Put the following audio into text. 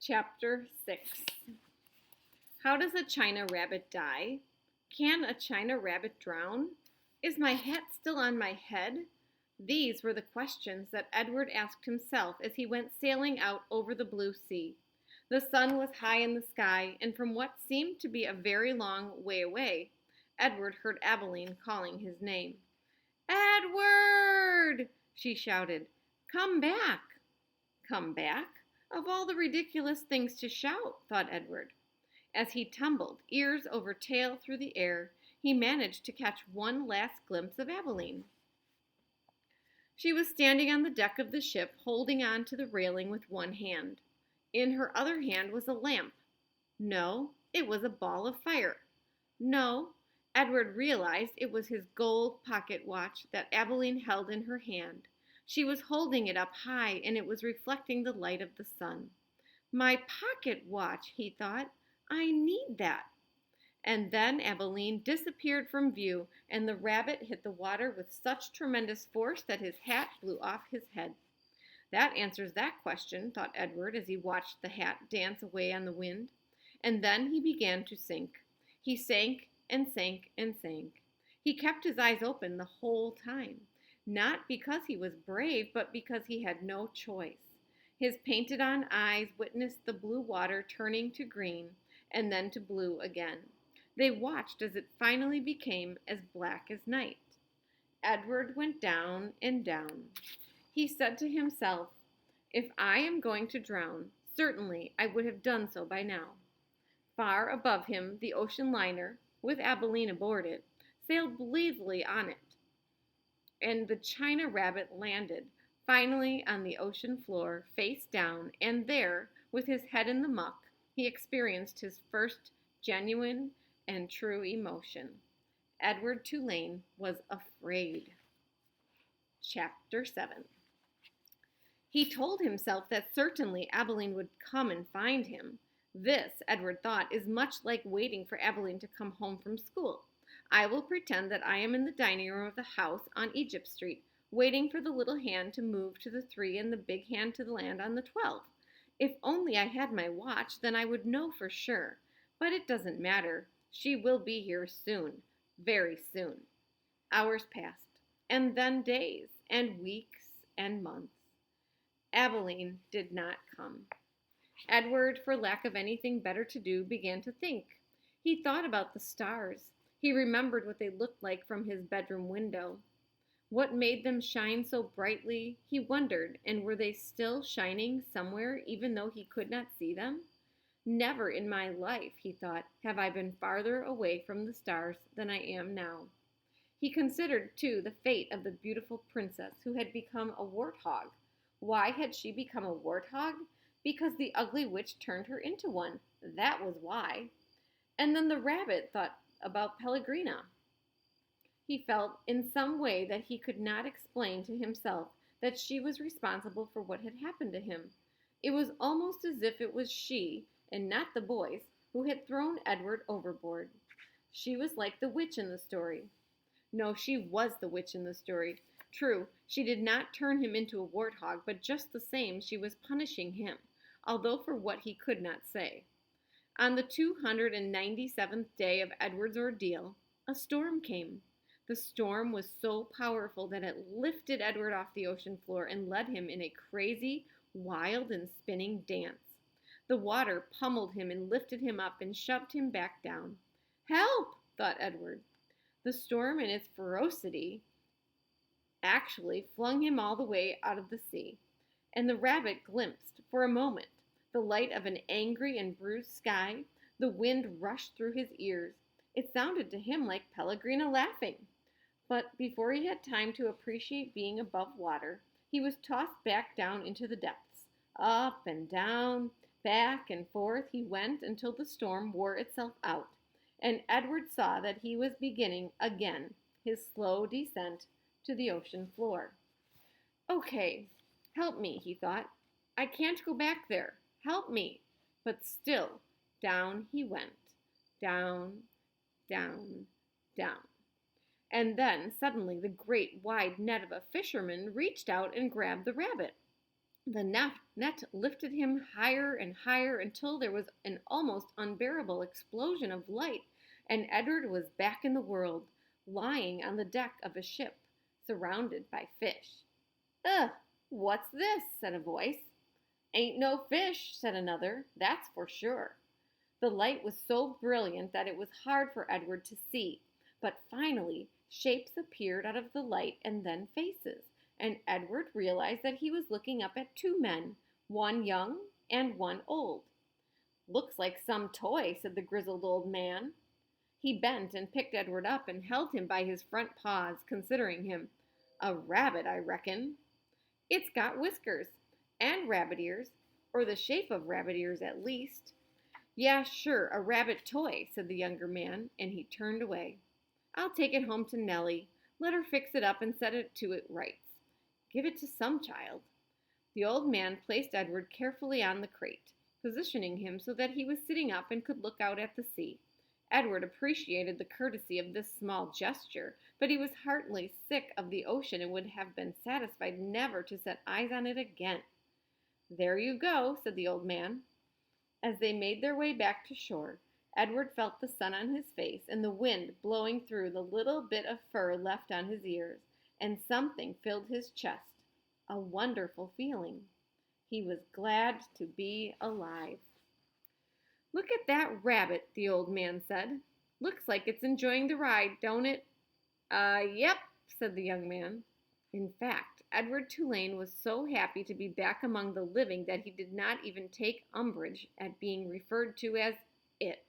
Chapter 6. How does a China rabbit die? Can a China rabbit drown? Is my hat still on my head? These were the questions that Edward asked himself as he went sailing out over the blue sea. The sun was high in the sky, and from what seemed to be a very long way away, Edward heard Abilene calling his name. "Edward!" she shouted. "Come back!" Come back? Of all the ridiculous things to shout, thought Edward. As he tumbled, ears over tail through the air, he managed to catch one last glimpse of Abilene. She was standing on the deck of the ship, holding on to the railing with one hand. In her other hand was a lamp. No, it was a ball of fire. No, Edward realized it was his gold pocket watch that Abilene held in her hand. She was holding it up high, and it was reflecting the light of the sun. My pocket watch, he thought. I need that. And then Abilene disappeared from view, and the rabbit hit the water with such tremendous force that his hat blew off his head. That answers that question, thought Edward as he watched the hat dance away on the wind. And then he began to sink. He sank and sank and sank. He kept his eyes open the whole time. Not because he was brave, but because he had no choice. His painted-on eyes witnessed the blue water turning to green and then to blue again. They watched as it finally became as black as night. Edward went down and down. He said to himself, "If I am going to drown, certainly I would have done so by now." Far above him, the ocean liner, with Abilene aboard it, sailed blithely on it. And the China rabbit landed, finally on the ocean floor, face down, and there, with his head in the muck, he experienced his first genuine and true emotion. Edward Tulane was afraid. Chapter 7. He told himself that certainly Abilene would come and find him. This, Edward thought, is much like waiting for Abilene to come home from school. I will pretend that I am in the dining room of the house on Egypt Street, waiting for the little hand to move to the 3 and the big hand to land on the 12. If only I had my watch, then I would know for sure. But it doesn't matter. She will be here soon, very soon. Hours passed, and then days, and weeks, and months. Abilene did not come. Edward, for lack of anything better to do, began to think. He thought about the stars. He remembered what they looked like from his bedroom window. What made them shine so brightly, he wondered, and were they still shining somewhere even though he could not see them? Never in my life, he thought, have I been farther away from the stars than I am now. He considered, too, the fate of the beautiful princess who had become a warthog. Why had she become a warthog? Because the ugly witch turned her into one. That was why. And then the rabbit thought about Pellegrina. He felt in some way that he could not explain to himself that she was responsible for what had happened to him. It was almost as if it was she, and not the boys, who had thrown Edward overboard. She was like the witch in the story. No, she was the witch in the story. True, she did not turn him into a warthog, but just the same she was punishing him, although for what he could not say. On the 297th day of Edward's ordeal, a storm came. The storm was so powerful that it lifted Edward off the ocean floor and led him in a crazy, wild, and spinning dance. The water pummeled him and lifted him up and shoved him back down. Help, thought Edward. The storm in its ferocity actually flung him all the way out of the sea, and the rabbit glimpsed, for a moment, the light of an angry and bruised sky. The wind rushed through his ears. It sounded to him like Pellegrina laughing. But before he had time to appreciate being above water, he was tossed back down into the depths. Up and down, back and forth he went until the storm wore itself out, and Edward saw that he was beginning again his slow descent to the ocean floor. Okay, help me, he thought. I can't go back there. Help me. But still, down he went. Down, down, down. And then, suddenly, the great wide net of a fisherman reached out and grabbed the rabbit. The net lifted him higher and higher until there was an almost unbearable explosion of light, and Edward was back in the world, lying on the deck of a ship, surrounded by fish. Ugh, what's this? Said a voice. Ain't no fish, said another, that's for sure. The light was so brilliant that it was hard for Edward to see, but finally shapes appeared out of the light and then faces, and Edward realized that he was looking up at two men, one young and one old. Looks like some toy, said the grizzled old man. He bent and picked Edward up and held him by his front paws, considering him. A rabbit, I reckon. It's got whiskers and rabbit ears, or the shape of rabbit ears at least. Yeah, sure, a rabbit toy, said the younger man, and he turned away. I'll take it home to Nellie. Let her fix it up and set it to it rights. Give it to some child. The old man placed Edward carefully on the crate, positioning him so that he was sitting up and could look out at the sea. Edward appreciated the courtesy of this small gesture, but he was heartily sick of the ocean and would have been satisfied never to set eyes on it again. There you go, said the old man. As they made their way back to shore, Edward felt the sun on his face and the wind blowing through the little bit of fur left on his ears, and something filled his chest, a wonderful feeling. He was glad to be alive. Look at that rabbit, the old man said. Looks like it's enjoying the ride, don't it? Yep, said the young man. In fact, Edward Tulane was so happy to be back among the living that he did not even take umbrage at being referred to as it.